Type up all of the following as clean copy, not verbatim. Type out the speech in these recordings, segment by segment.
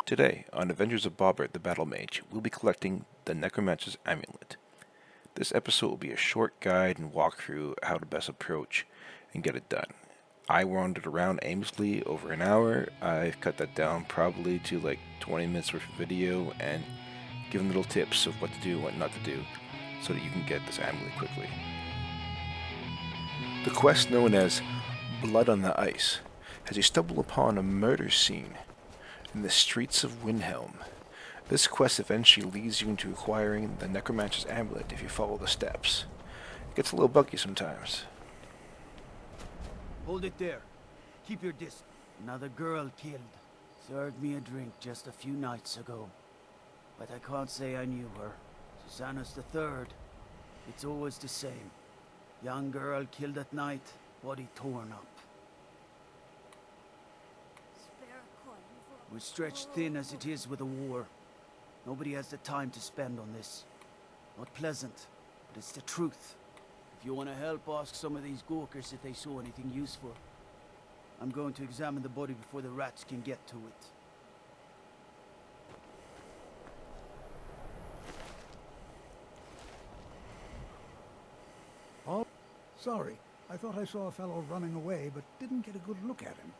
Today, on Adventures of Bobert the Battle Mage, we'll be collecting the Necromancer's Amulet. This episode will be a short guide and walkthrough how to best approach and get it done. I wandered around aimlessly over an hour. I've cut that down probably to like 20 minutes worth of video and given little tips of what to do and what not to do so that you can get this amulet quickly. The quest known as Blood on the Ice has you stumble upon a murder scene in the streets of Windhelm. This quest eventually leads you into acquiring the Necromancer's Amulet if you follow the steps. It gets a little buggy sometimes. Hold it there. Keep your distance. Another girl killed. Served me a drink just a few nights ago. But I can't say I knew her. Susanna's the third. It's always the same. Young girl killed at night, body torn up. We're stretched thin as it is with the war. Nobody has the time to spend on this. Not pleasant, but it's the truth. If you want to help, ask some of these gawkers if they saw anything useful. I'm going to examine the body before the rats can get to it. Oh, sorry. I thought I saw a fellow running away, but didn't get a good look at him.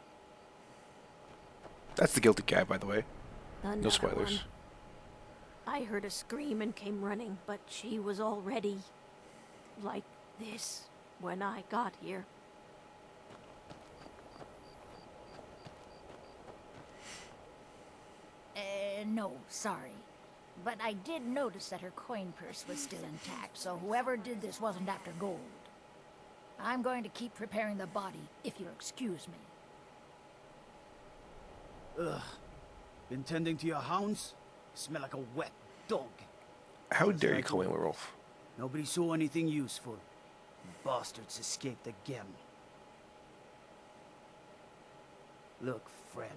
That's the guilty guy, by the way. Another No spoilers. one. I heard a scream and came running, but she was already like this when I got here. No, sorry. But I did notice that her coin purse was still intact, so whoever did this wasn't after gold. I'm going to keep preparing the body, if you'll excuse me. Ugh. Been tending to your hounds? Smell like a wet dog. How dare you call me a werewolf? Nobody saw anything useful. Bastards escaped again. Look, friend.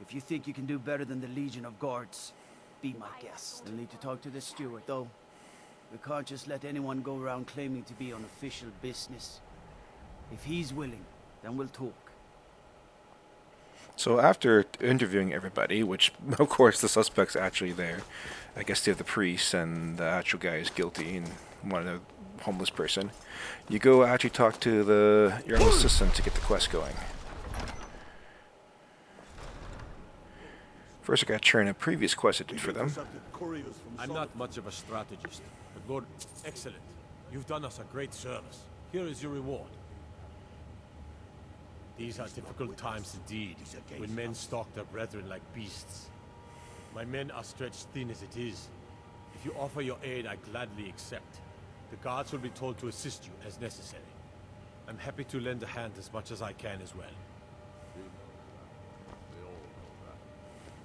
If you think you can do better than the Legion of Guards, be my guest. We'll need to talk to the steward, though. We can't just let anyone go around claiming to be on official business. If he's willing, then we'll talk. So after interviewing everybody, which of course the suspect's actually there, I guess they have the priest and the actual guy is guilty and one of the homeless person, you go actually talk to your own assistant to get the quest going. First I gotta turn a previous quest I did for them. I'm not much of a strategist, but Lord, excellent. You've done us a great service. Here is your reward. These are difficult times indeed, when men stalk their brethren like beasts. My men are stretched thin as it is. If you offer your aid, I gladly accept. The guards will be told to assist you as necessary. I'm happy to lend a hand as much as I can as well.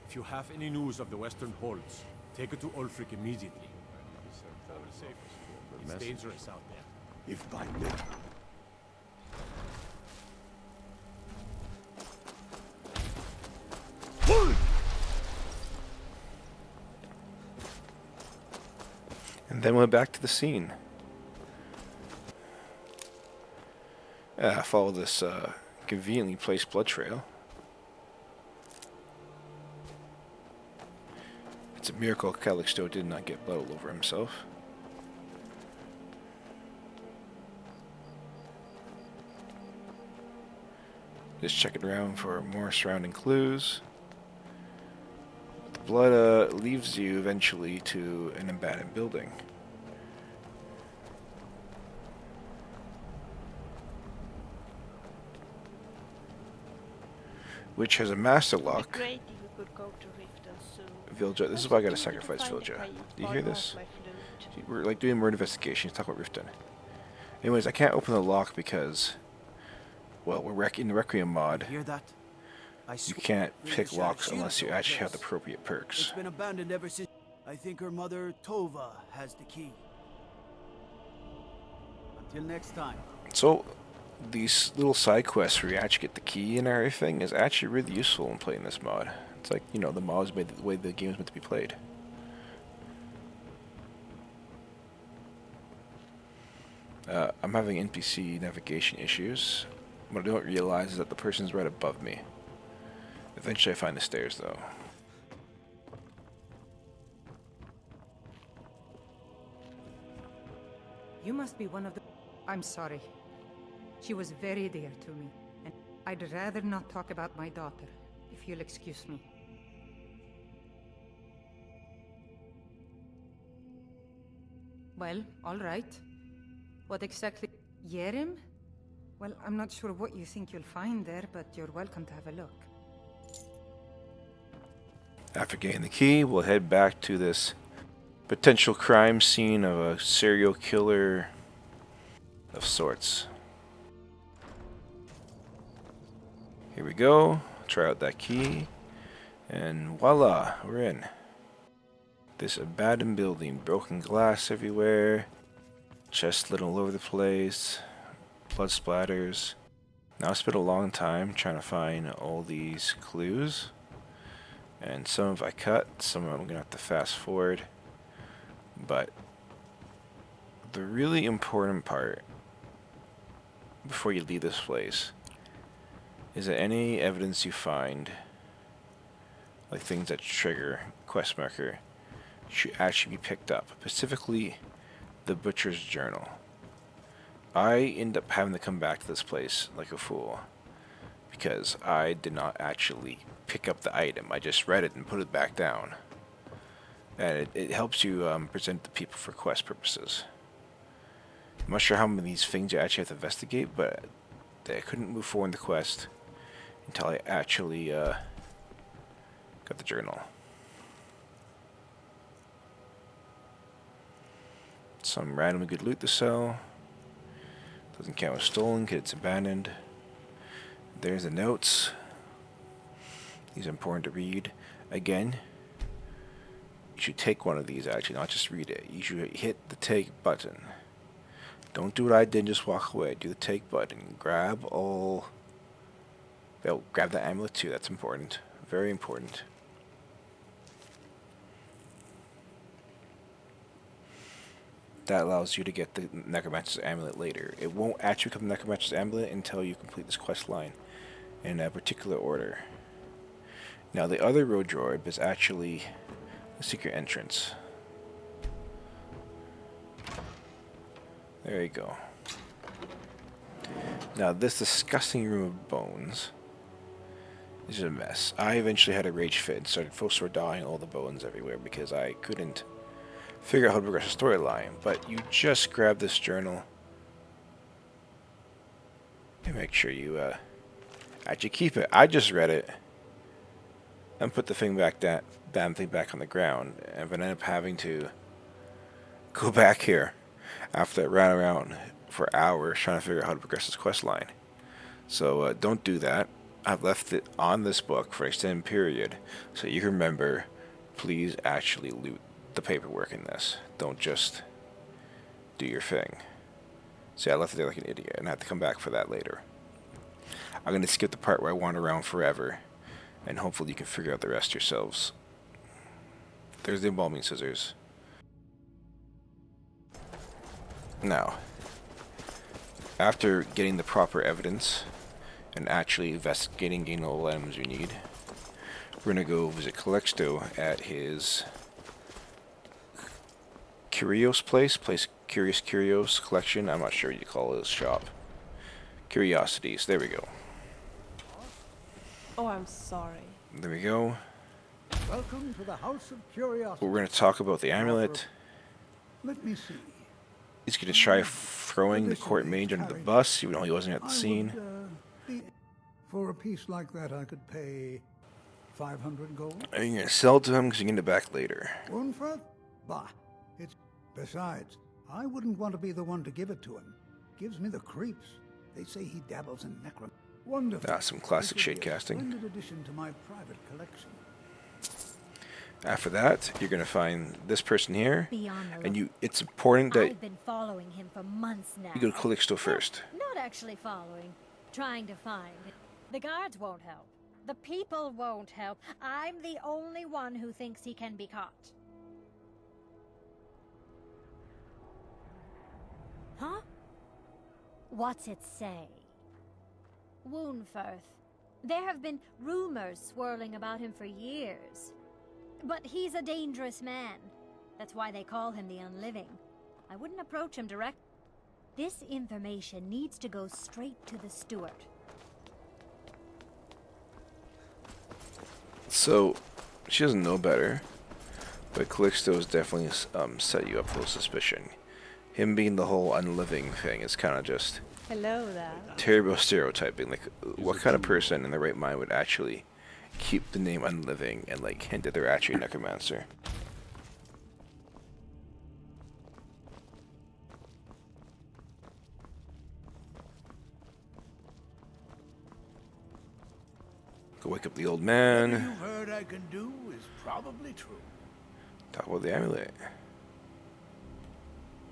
If you have any news of the western holds, take it to Ulfric immediately. It's dangerous out there. If by me. And then went back to the scene. Follow this conveniently placed blood trail. It's a miracle Calixto did not get blood all over himself. Just checking around for more surrounding clues. The blood leads you eventually to an abandoned building. Which has a master lock. Vilja, this is why I gotta sacrifice Vilja. Do you hear this? We're like doing murder investigations, talk about Riften. Anyways, I can't open the lock because, well, we're in the Requiem mod. Hear that? You can't pick locks unless you actually have the appropriate perks. It's been abandoned ever since. I think her mother, Tova, has the key. Until next time. So, these little side quests where you actually get the key and everything is actually really useful in playing this mod. It's like, you know, the mod is made the way the game is meant to be played. I'm having NPC navigation issues. What I don't realize is that the person's right above me. Eventually I find the stairs though. must be one of the... I'm sorry. She was very dear to me, and I'd rather not talk about my daughter, if you'll excuse me. Well, all right. What exactly... Yerim? Well, I'm not sure what you think you'll find there, but you're welcome to have a look. After getting the key, we'll head back to this potential crime scene of a serial killer of sorts. Here we go. Try out that key. And voila, we're in. This abandoned building, broken glass everywhere, chests lit all over the place, blood splatters. Now I spent a long time trying to find all these clues, and some of I cut, some of them I'm gonna have to fast forward. But the really important part before you leave this place is that any evidence you find, like things that trigger quest marker, should actually be picked up, specifically the Butcher's Journal. I end up having to come back to this place like a fool because I did not actually pick up the item. I just read it and put it back down. And it helps you present to people for quest purposes. I'm not sure how many of these things you actually have to investigate, but I couldn't move forward in the quest until I actually got the journal. Some randomly good loot to sell. Doesn't count as stolen because it's abandoned. There's the notes. These are important to read. Again, you should take one of these actually, not just read it. You should hit the take button. Don't do what I did and just walk away. Do the take button. Grab all... Oh, grab the amulet too. That's important. Very important. That allows you to get the Necromancer's Amulet later. It won't actually become the Necromancer's Amulet until you complete this quest line in a particular order. Now the other road orb is actually the secret entrance. There you go. Now this disgusting room of bones is a mess. I eventually had a rage fit and started full sword dyeing all the bones everywhere because I couldn't figure out how to progress the storyline. But you just grab this journal and make sure you actually keep it. I just read it and put the thing back, that damn thing back on the ground, and then ended up having to go back here after I ran around for hours trying to figure out how to progress this quest line. So don't do that. I've left it on this book for an extended period so you can remember, please actually loot the paperwork in this. Don't just do your thing. See, I left it there like an idiot and I have to come back for that later. I'm going to skip the part where I wander around forever and hopefully you can figure out the rest yourselves. There's the embalming scissors. Now, after getting the proper evidence and actually investigating, getting all the items you need, we're going to go visit Calixto at his Curios place, Curious Curios collection. I'm not sure what you call his shop. Curiosities, there we go. Oh, I'm sorry. There we go. Welcome to the House of Curiosity. We're going to talk about the amulet. Let me see. He's going to try throwing the court mage under the bus, even though he wasn't at the scene. For a piece like that, I could pay 500 gold. And you're going to sell it to him because you can get it back later. Unfred? Bah. It's... Besides, I wouldn't want to be the one to give it to him. Gives me the creeps. They say he dabbles in necromancy. Wonderful. Ah, some classic shade casting. Splendid addition to my private collection. After that, you're going to find this person here, Beyond the and it's important that I've been following him for months now. you go to Calixto first. Not actually following, trying to find. The guards won't help. The people won't help. I'm the only one who thinks he can be caught. Huh? What's it say? Woundfirth. There have been rumors swirling about him for years. But he's a dangerous man. That's why they call him the Unliving. I wouldn't approach him direct. This information needs to go straight to the steward. So, she doesn't know better, but Calixto's definitely set you up for suspicion. Him being the whole unliving thing is kind of just Hello there. terrible stereotyping. Like, what kind of person in the right mind would actually keep the name unliving and like hint that they're actually a necromancer? Go wake up the old man. What you've heard I can do is probably true. Talk about the amulet.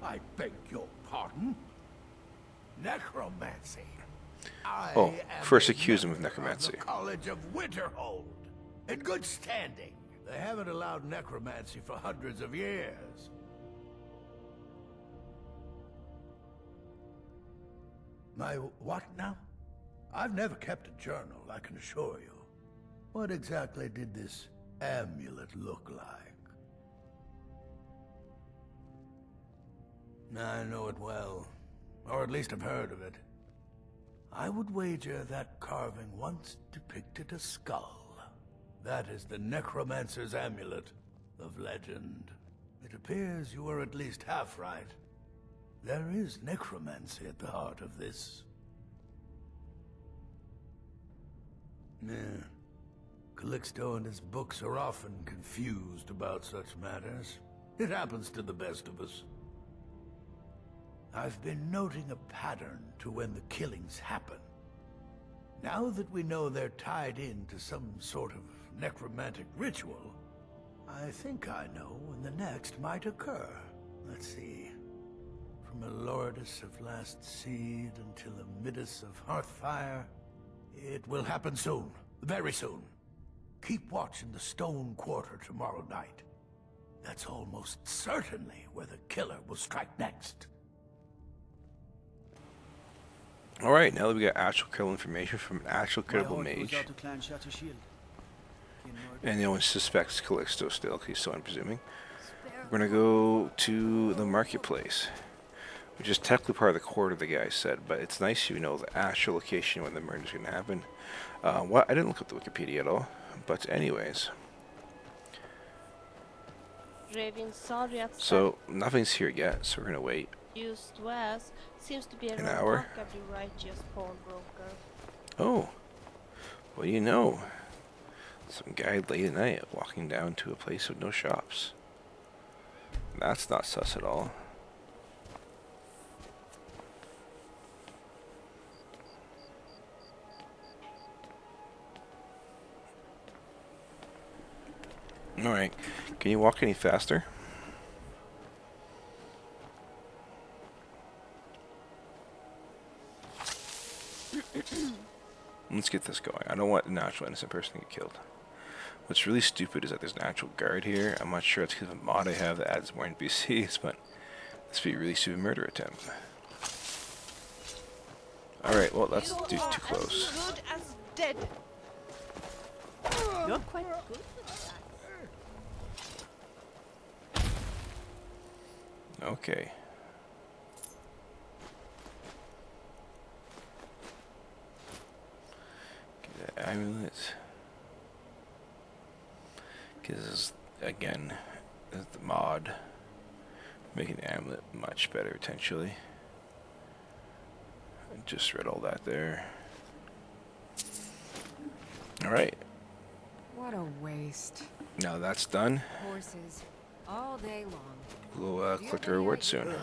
I beg your pardon? Necromancy. Oh, am first a accuse him of member necromancy. the College of Winterhold, in good standing. They haven't allowed necromancy for hundreds of years. My what now? I've never kept a journal, I can assure you. What exactly did this amulet look like? I know it well, or at least I've heard of it. I would wager that carving once depicted a skull. That is the Necromancer's amulet of legend. It appears you were at least half right. There is necromancy at the heart of this. Yeah. Calixto and his books are often confused about such matters. It happens to the best of us. I've been noting a pattern to when the killings happen. Now that we know they're tied into some sort of necromantic ritual, I think I know when the next might occur. Let's see. From a Loreris of Last Seed until a Midas of Hearthfire, it will happen soon. Very soon. Keep watch in the Stone Quarter tomorrow night. That's almost certainly where the killer will strike next. Alright, now that we got actual credible information from an actual credible My heart goes mage, out to Clan Shattershield. and no one suspects Calixto still, because he's so unpresuming, we're gonna go to the marketplace, which is technically part of the quarter, the guy said, but it's nice you know the actual location when the murder is gonna happen. I didn't look up the Wikipedia at all, but anyways. So, nothing's here yet, so we're gonna wait. Used west seems to be An hour. righteous pawnbroker. Oh, what do you know? Some guy late at night walking down to a place with no shops. That's not sus at all. Alright, can you walk any faster? Let's get this going. I don't want a natural innocent person to get killed. What's really stupid is that there's an actual guard here. I'm not sure it's because of a mod I have that adds more NPCs, but this would be a really stupid murder attempt. Alright, well, that's too close. As good as dead. You're quite good. Okay. Get that amulet. Because, again, the mod. Making the amulet much better, potentially. I just read all that there. Alright. What a waste. Now that's done. Horses all day long. We'll click the reward soon.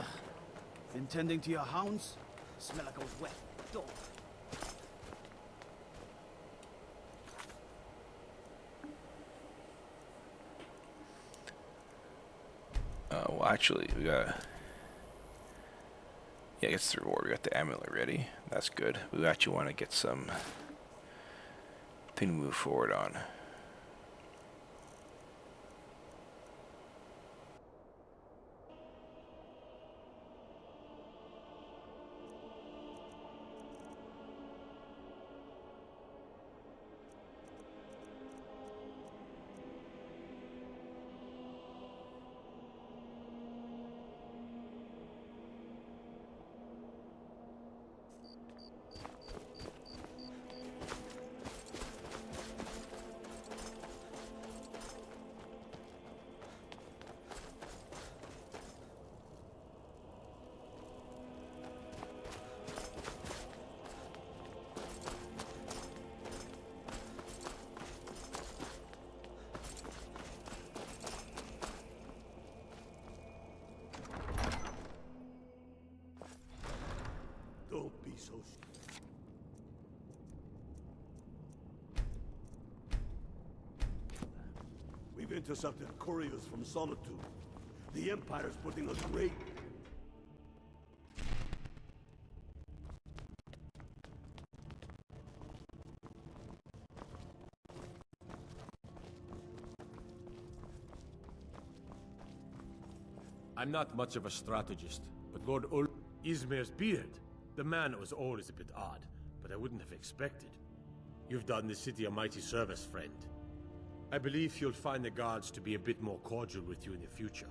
Been tending to your hounds? Smell like a wet dog. Well, actually, we got. Yeah, it's the reward. We got the amulet ready. That's good. We actually want to get some thing to move forward on. Don't be so... We've intercepted couriers from Solitude. The Empire's putting a great... I'm not much of a strategist, but Lord Izmir's beard. The man was always a bit odd, but I wouldn't have expected. You've done the city a mighty service, friend. I believe you'll find the guards to be a bit more cordial with you in the future.